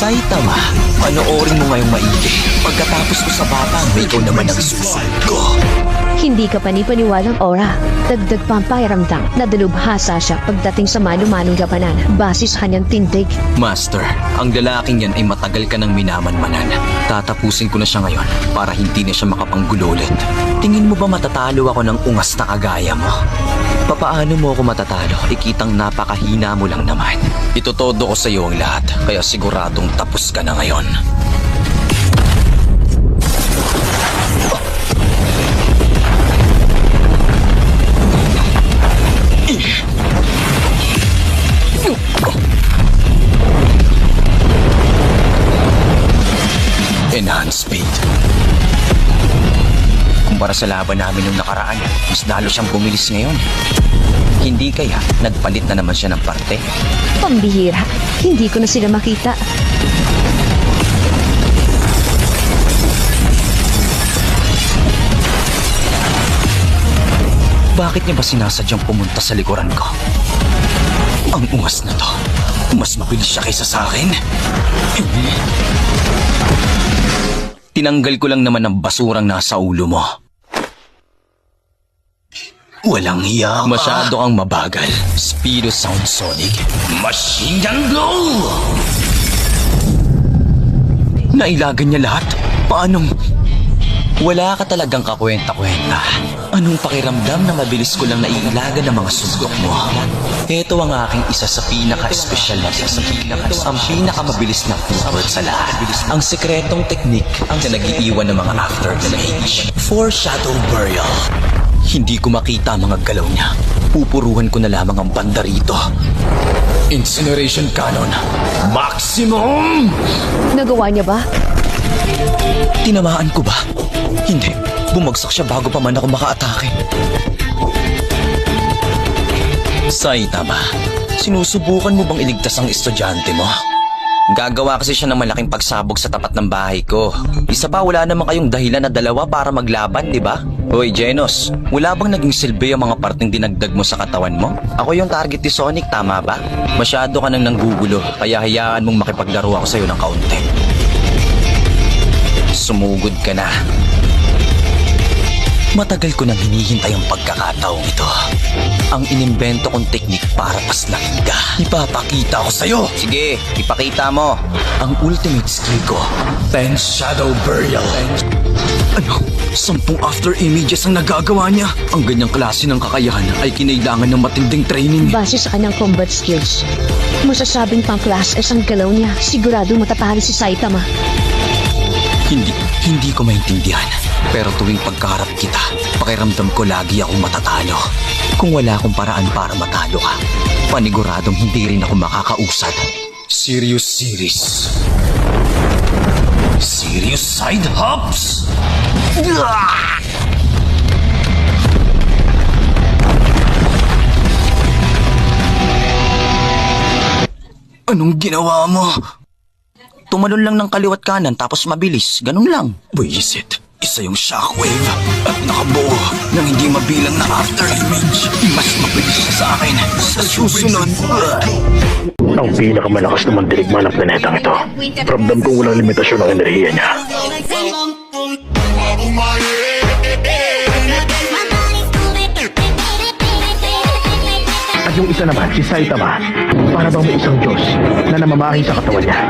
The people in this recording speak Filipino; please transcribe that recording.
Saitama, panoorin mo ngayong maigi. Pagkatapos ko sa bata, ikaw naman ang susunod ko. Hindi ka panipaniwalang aura. Dagdag pa ang pakiramdam na dalubhasa siya pagdating sa mano-manong gabanan base sa kanyang tindig. Master, ang lalaking yan ay matagal ka ng minamanmanan. Tatapusin ko na siya ngayon para hindi na siya makapanggulo ulit. Tingin mo ba matatalo ako ng ungas na kagaya mo? Papaano mo ako matatalo? Ikitang napakahina mo lang naman. Itotodo ko sa iyo ang lahat, kaya siguradong tapos ka na ngayon. Enhanced speed. Kumpara sa laban namin nung nakaraan, mas lalo siyang bumilis ngayon. Hindi kaya nagpalit na naman siya ng parte? Pambihira, hindi ko na sila makita. Bakit niya ba sinasadyang pumunta sa likuran ko? Ang ungas na to, mas mabilis siya kaysa sa akin. Tinanggal ko lang naman ang basurang nasa ulo mo. Walang hiya ka. Masyado kang mabagal. Speedo Sound Sonic. Machine Gun Blow! Nailagan niya lahat? Paanong... Wala ka talagang kakwenta-kwenta. Anong pakiramdam na mabilis ko lang naiilaga ng mga sundok mo? Ito ang aking isa sa pinaka-espesyal na sasabihin. Ang pinakamabilis na footwork sa lahat. Ang sekretong teknik ang nag-iiwan ng mga after-damage. Foreshadow Burial. Hindi ko makita ang mga galaw niya. Pupuruhan ko na lamang ang banda rito. Incineration Cannon. Maximum! Nagawa niya ba? Tinamaan ko ba? Hindi. Bumagsak siya bago pa man ako makaatake. Saitama, sinusubukan mo bang iligtas ang estudyante mo? Gagawa kasi siya ng malaking pagsabog sa tapat ng bahay ko. Isa pa, wala naman kayong dahilan na dalawa para maglaban, di ba? Hoy, Genos, wala bang naging silbi ang mga parteng dinagdag mo sa katawan mo? Ako yung target ni Sonic, tama ba? Masyado ka nang nanggugulo, kaya hayaan mong makipaglaro ako sa'yo ng kaunti. Sumugod ka na. Matagal ko nang hinihintay ang pagkakataong ito. Ang inimbento kong teknik para paslangin ka. Ipapakita ko sa'yo. Sige, ipakita mo. Ang ultimate skill ko, 10 Shadow Burial. Ano? 10 after images ang nagagawa niya. Ang ganyang klase ng kakayahan ay kinailangan ng matinding training. Base sa kanyang combat skills, masasabing pang class S ang galaw niya. Sigurado matatalo si Saitama. Hindi ko maintindihan. Pero tuwing pagkaharap kita, pakiramdam ko lagi akong matatalo. Kung wala akong paraan para matalo ka, paniguradong hindi rin ako makakausad. Serious series. Serious side hops! Anong ginawa mo? Tumalon lang ng kaliwat kanan tapos mabilis. Ganun lang. Buisit. Isa yung shockwave at nakabuo ng hindi mabilang na after image. Mas mabilis siya sa akin. Sa susunod. Ang pinakamalakas na mandirigma ng planetang ito. Ramdam kong walang limitasyon ang enerhiya niya. At yung isa naman, si Saitama, para bang may isang Diyos na namamahay sa katawan niya.